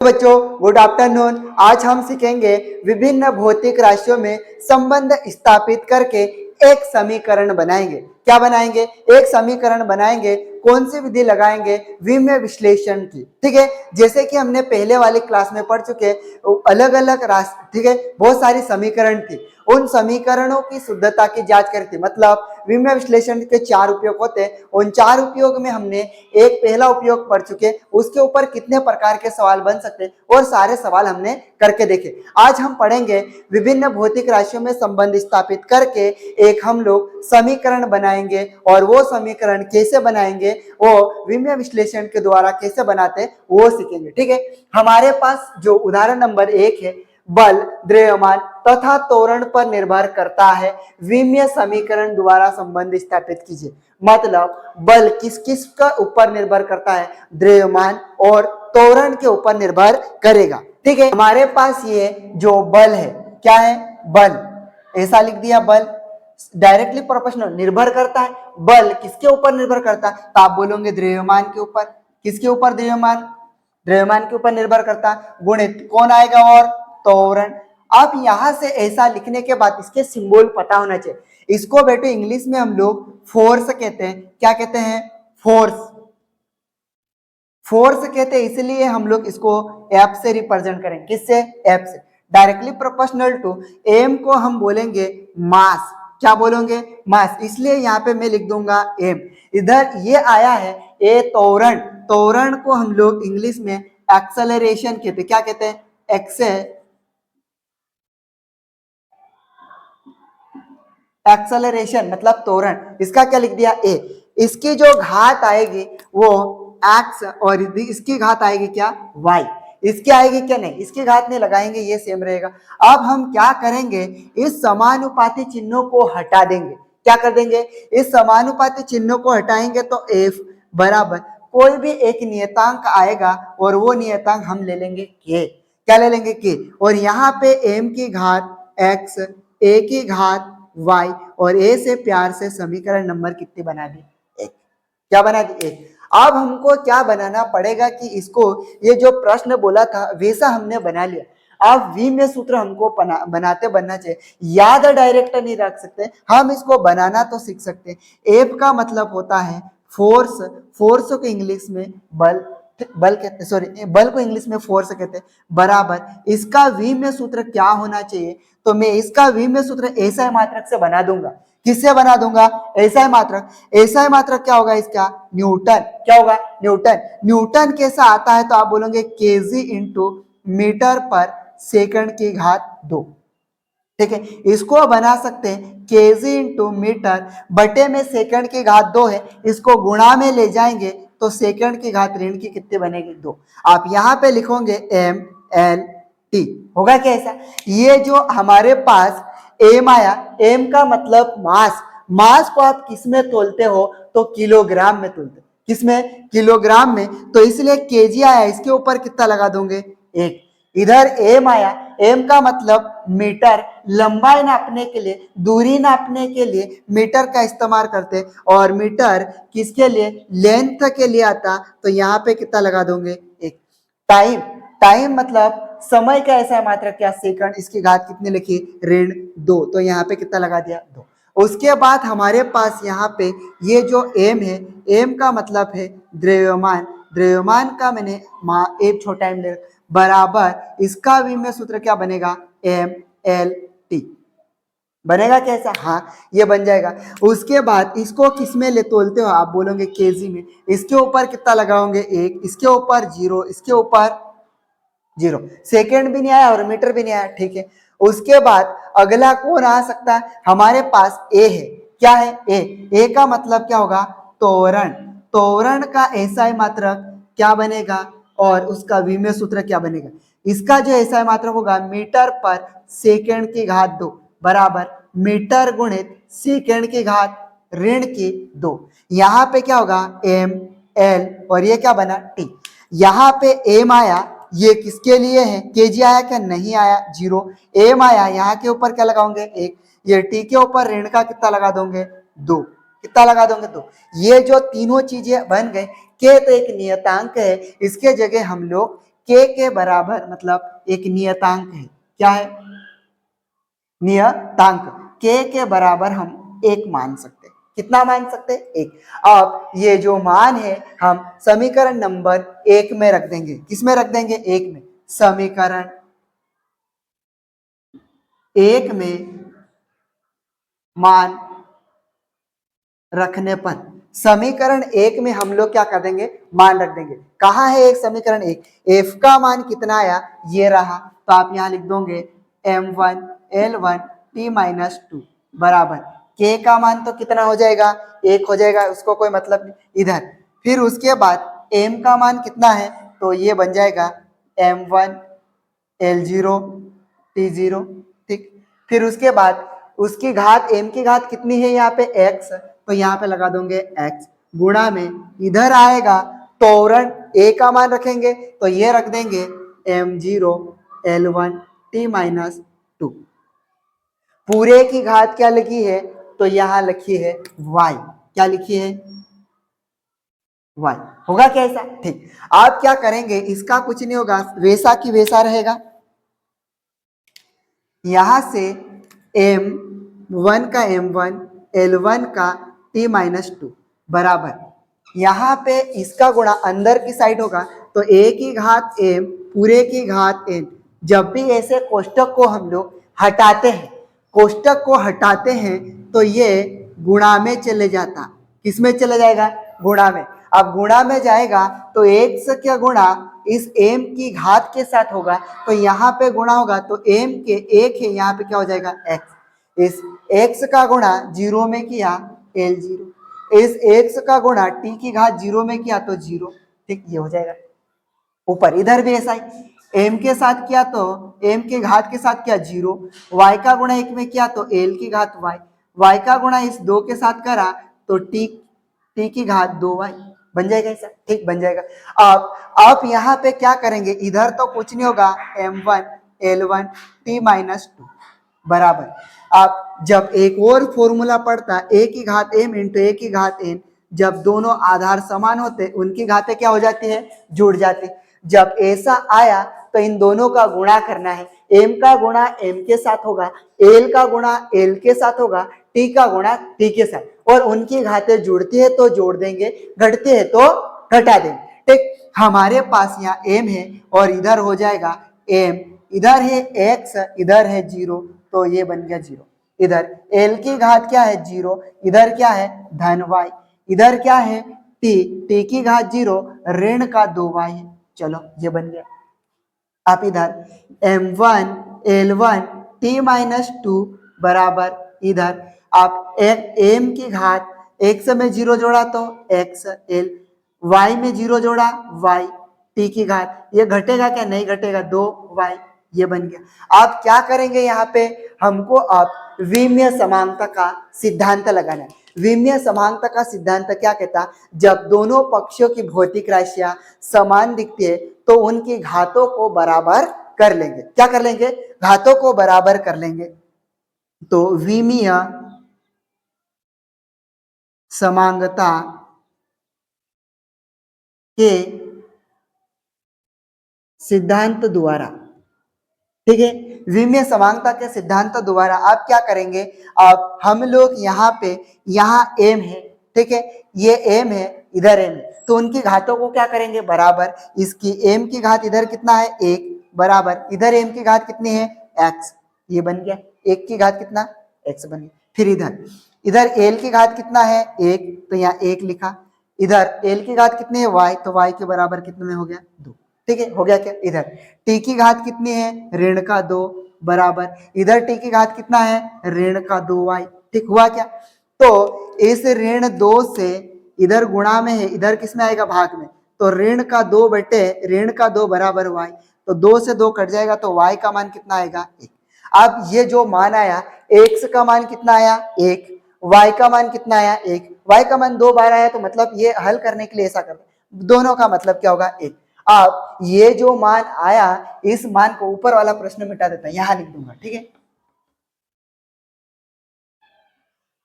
बच्चों good afternoon. आज हम सीखेंगे विभिन्न भौतिक राशियों में संबंध स्थापित करके एक समीकरण बनाएंगे। क्या बनाएंगे? एक समीकरण बनाएंगे। कौन सी विधि लगाएंगे? विमेय विश्लेषण की। ठीक है, जैसे कि हमने पहले वाली क्लास में पढ़ चुके, अलग अलग राशि, ठीक है, बहुत सारी समीकरण थी। उन समीकरणों की शुद्धता की जांच करी थी। मतलब विमेय विश्लेषण के 4 उपयोग होते हैं। उन 4 उपयोग में हमने एक पहला उपयोग पढ़ चुके, उसके ऊपर कितने प्रकार के सवाल बन सकते हैं और सारे सवाल हमने करके देखे। आज हम पढ़ेंगे विभिन्न भौतिक राशियों में संबंध स्थापित करके एक हम लोग समीकरण बनाएंगे, और वो समीकरण कैसे बनाएंगे, वो विमेय विश्लेषण के द्वारा कैसे बनाते हैं वो सीखेंगे। ठीक है, हमारे पास जो उदाहरण नंबर 1 है, बल, द्रव्यमान तथा त्वरण पर निर्भर करता है, विमेय समीकरण द्वारा संबंध स्थापित कीजिए। मतलब बल किस किस का ऊपर निर्भर करता है? द्रव्यमान और त्वरण के ऊपर निर्भर करेगा। ठीक है, हमारे पास ये जो बल है, क्या है? बल, ऐसा लिख दिया, बल डायरेक्टली प्रोपोर्शनल निर्भर करता है। बल किसके ऊपर निर्भर करता है? तो आप बोलोगे द्रव्यमान के ऊपर। किसके ऊपर? द्रव्यमान, द्रव्यमान के ऊपर निर्भर करता है। गुणित कौन आएगा? और त्वरण। अब यहां से ऐसा लिखने के बाद इसके सिंबल पता होना चाहिए। इसको बेटो इंग्लिश में हम लोग फोर्स कहते हैं। क्या कहते हैं? फोर्स। फोर्स कहते हैं, इसलिए हम लोग इसको एफ से रिप्रेजेंट करेंगे। किससे? एफ से। डायरेक्टली प्रोपोर्शनल टू एम को हम बोलेंगे मास। क्या बोलोगे? मास। इसलिए यहाँ पे मैं लिख दूंगा एम। इधर ये आया है ए त्वरण। त्वरण को हम लोग इंग्लिश में एक्सेलरेशन कहते हैं। क्या कहते हैं? एक्सेलरेशन मतलब त्वरण। इसका क्या लिख दिया? ए। इसकी जो घात आएगी वो एक्स, और इसकी घात आएगी क्या? वाई। इसकी आएगी क्या? नहीं, इसकी घात नहीं लगाएंगे, ये सेम रहेगा। अब हम क्या करेंगे? इस समानुपाती चिन्हों को हटा देंगे। क्या कर देंगे? इस समानुपाती चिन्हों को हटाएंगे तो एफ बराबर कोई भी एक नियतांक आएगा, और वो नियतांक हम ले लेंगे के। क्या ले लेंगे? के। और यहाँ पे एम की घात एक्स, ए की घात वाई, और ए से प्यार से समीकरण नंबर कितनी बना दी? एक। क्या बना दी? एक। अब हमको क्या बनाना पड़ेगा कि इसको, ये जो प्रश्न बोला था वैसा हमने बना लिया। अब विमेय सूत्र हमको बनाते बनना चाहिए। याद डायरेक्ट नहीं रख सकते, हम इसको बनाना तो सीख सकते हैं। एफ का मतलब होता है फोर्स। फोर्स को इंग्लिश में बल बल कहते, सॉरी, बल को इंग्लिश में फोर्स कहते हैं। बराबर इसका विमेय सूत्र क्या होना चाहिए? तो मैं इसका विमेय सूत्र एसआई मात्रक से बना दूंगा। किससे बना दूंगा? एसआई मात्रक। एसआई मात्रक क्या होगा इसका? न्यूटन। क्या होगा? न्यूटन। न्यूटन कैसा आता है? तो आप बोलोगे केजी इंटू मीटर पर सेकंड की घात 2। ठीक है, इसको बना सकते हैं केजी इंटू मीटर बटे में सेकंड की घात 2 है, इसको गुणा में ले जाएंगे तो सेकंड की घात ऋण की कितनी बनेगी? 2। आप यहाँ पे लिखोगे एम एल टी। होगा क्या ऐसा? ये जो हमारे पास एम आया, एम का मतलब मास। मास को आप किस में तोलते हो? तो किलोग्राम में तोलते। किसमें? किलोग्राम में। तो इसलिए केजी आया, इसके ऊपर कितना लगा दोगे? 1। इधर एम आया, एम का मतलब मीटर। लंबाई नापने के लिए, दूरी नापने के लिए मीटर का इस्तेमाल करते, और मीटर किसके लिए? लेंथ के लिए आता। तो यहाँ पे कितना लगा दोगे? 1। टाइम, टाइम मतलब समय का ऐसा मात्रक क्या? सेकंड। इसकी घात कितनी लिखी? ऋण 2। तो यहाँ पे कितना लगा दिया? 2। उसके बाद हमारे पास यहाँ पे ये जो एम है, एम का मतलब है द्रव्यमान। द्रव्यमान का मैंने एक छोटा एम ले, बराबर इसका विमेय सूत्र क्या बनेगा? M L T. बनेगा कैसा? हाँ, ये बन जाएगा। उसके बाद इसको किस में ले तोलते हो? आप बोलोगे केजी में। इसके ऊपर कितना लगाओगे? 1। इसके ऊपर 0, इसके ऊपर 0। सेकेंड भी नहीं आया और मीटर भी नहीं आया। ठीक है, उसके बाद अगला कौन आ सकता है? हमारे पास ए है। क्या है? ए। ए का मतलब क्या होगा? त्वरण। त्वरण का एसआई मात्रक क्या बनेगा, और उसका विमेय सूत्र क्या बनेगा? इसका जो एसआई मात्रक होगा मीटर पर सेकंड की घात 2 बराबर मीटर गुणित सेकंड की घात ऋण की 2। यहाँ पे क्या होगा? एम एल, और ये क्या बना? टी। यहाँ पे एम आया, ये किसके लिए है? केजी आया क्या? नहीं आया, 0। एम आया, यहाँ के ऊपर क्या लगाओगे? 1। ये टी के ऊपर ऋण का कितना लगा दोगे? 2। कितना लगा दोगे? 2। ये जो तीनों चीजें बन गए, के तो एक नियतांक है, इसके जगह हम लोग के बराबर मतलब एक नियतांक है। क्या है? नियतांक। के बराबर हम एक मान सकते हैं। कितना मान सकते हैं? एक। अब ये जो मान है हम समीकरण नंबर 1 में रख देंगे। किस में रख देंगे? 1 में। समीकरण 1 में मान रखने पर समीकरण 1 में हम लोग क्या कर देंगे? मान रख देंगे। कहाँ है एक समीकरण 1? एफ का मान कितना आया? ये रहा। तो आप यहां लिख दोगे m1 l1 t-2 बराबर के का मान तो कितना हो जाएगा? 1 हो जाएगा, उसको कोई मतलब नहीं इधर। फिर उसके बाद m का मान कितना है? तो ये बन जाएगा m1 l0 t0। ठीक। फिर उसके बाद उसकी घात m की घात कितनी है यहाँ पे? x। तो यहाँ पे लगा दोगे x गुणा में इधर आएगा त्वरण a का मान रखेंगे तो ये रख देंगे m0 l1 t-2। पूरे की घात क्या लिखी है? तो यहां लिखी है y। क्या लिखी है? y। होगा क्या ऐसा? ठीक। आप क्या करेंगे? इसका कुछ नहीं होगा, वैसा की वैसा रहेगा। यहां से m1 का m1 l1 का t-2 बराबर यहां पे इसका गुणा अंदर की साइड होगा तो a की घात m पूरे की घात n। जब भी ऐसे कोष्टक को हम लोग हटाते हैं, कोष्टक को हटाते हैं तो ये गुणा में चले जाता। किस में चले जाएगा? गुणा में। अब गुणा में जाएगा तो x का गुणा इस m की घात के साथ होगा तो यहाँ पे गुणा होगा तो m के 1 है, यहाँ पे क्या हो जाएगा? x। इस x का गुणा 0 में किया l0, इस x का गुणा t की घात 0 में किया तो 0। ठीक, ये हो जाएगा। ऊपर इधर भी ऐसा ही m के साथ किया तो m के घात के साथ किया 0, y का गुणा 1 में किया तो l की घात y, y का गुणा इस 2 के साथ करा तो t की घात 2y बन जाएगा ऐसा। ठीक, बन जाएगा। अब आप यहाँ पे क्या करेंगे? इधर तो कुछ नहीं होगा, m1 l1 t-2 बराबर। आप जब एक और फॉर्मूला पढ़ता a की घात m इंटू a की घात n, जब दोनों आधार समान होते उनकी घातें क्या हो जाती है? जुड़ जाती। जब ऐसा आया तो इन दोनों का गुणा करना है। m का गुणा m के साथ होगा, l का गुणा l के साथ होगा, t का गुणा t के साथ, और उनकी घातें जुड़ती है तो जोड़ देंगे, घटती है तो घटा देंगे। ठीक, हमारे पास यहाँ m है और इधर हो जाएगा m, इधर है x, इधर है 0 तो ये बन गया 0। इधर l की घात क्या है? 0, इधर क्या है? धन y, इधर क्या है? t की घात 0 ऋण का 2y है। चलो ये बन गया। आप इधर m1 l1 t-2 बराबर इधर आप m की घात x में 0 जोड़ा तो x, l y में 0 जोड़ा y, t की घात, ये घटेगा क्या? नहीं घटेगा, 2y। ये बन गया। आप क्या करेंगे? यहाँ पे हमको आप विमीय समांगता का सिद्धांत लगाना है। विमीय समांगता का सिद्धांत क्या कहता? जब दोनों पक्षों की भौतिक राशियां समान दिखती है तो उनकी घातों को बराबर कर लेंगे। क्या कर लेंगे? घातों को बराबर कर लेंगे। तो विमीय समांगता के सिद्धांत द्वारा, ठीक है, विमीय समांगता के सिद्धांत द्वारा आप क्या करेंगे? आप हम लोग यहाँ पे यहाँ m है, ठीक है, ये m है, इधर m है, तो उनकी घातों को क्या करेंगे? बराबर। इसकी m की घात इधर कितना है? 1 बराबर इधर m की घात कितनी है? x। ये बन गया 1 की घात कितना? x बन गया। फिर इधर इधर l की घात कितना है? 1, तो यहाँ 1 लिखा। इधर l की घात कितनी है? y, तो y के बराबर कितने में हो गया? 2। ठीक है, हो गया क्या? इधर t की घात कितनी है? ऋण का 2 बराबर इधर t की घात कितना है? ऋण का 2y। ठीक, हुआ क्या? तो इस ऋण 2 से इधर गुणा में है, इधर किस में आएगा? भाग में। तो ऋण का 2 बटे ऋण का 2 बराबर y, तो 2 से 2 कट जाएगा तो y का मान कितना आएगा? 1। अब ये जो मान आया, x का मान कितना आया? 1, y का मान कितना आया? 1, y का मान 2 बार आया, तो मतलब ये हल करने के लिए ऐसा करते, दोनों का मतलब क्या होगा? 1। अब ये जो मान आया, इस मान को ऊपर वाला प्रश्न मिटा देता है, यहां लिख दूंगा, ठीक है।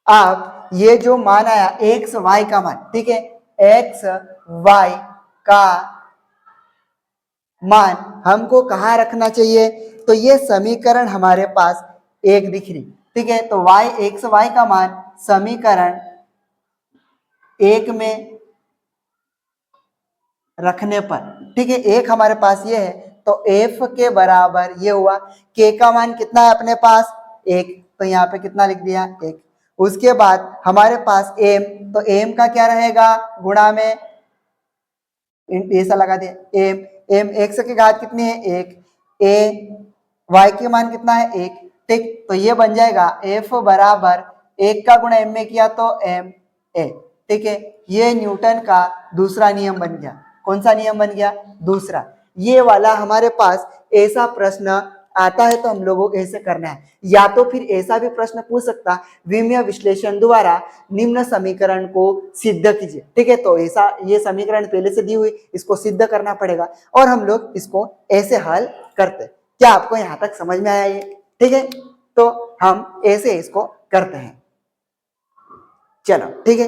अब ये जो मान आया एक्स वाई का मान, ठीक है, एक्स वाई का मान हमको कहाँ रखना चाहिए, तो ये समीकरण हमारे पास एक दिख रही, ठीक है। तो y x y का मान समीकरण एक में रखने पर, ठीक है, एक हमारे पास ये है, तो f के बराबर ये हुआ, k का मान कितना है अपने पास, एक, तो यहाँ पे कितना लिख दिया, एक। उसके बाद हमारे पास m, तो m का क्या रहेगा, गुणा में ऐसा लगा दिया m x की घात कितनी है, एक, a y के मान कितना है, एक, ठीक। तो ये बन जाएगा f बराबर एक का गुणा m में किया तो m a, ठीक है। ये न्यूटन का दूसरा नियम बन गया। कौन सा नियम बन गया, दूसरा। ये वाला हमारे पास ऐसा प्रश्न आता है तो हम लोगों को ऐसे करना है, या तो फिर ऐसा भी प्रश्न पूछ सकता, विमीय विश्लेषण द्वारा निम्न समीकरण को सिद्ध कीजिए, ठीक है। तो ऐसा ये समीकरण पहले से दी हुई, इसको सिद्ध करना पड़ेगा और हम लोग इसको ऐसे हल करते। क्या आपको यहां तक समझ में आया ये, ठीक है। तो हम ऐसे इसको करते हैं, चलो ठीक है।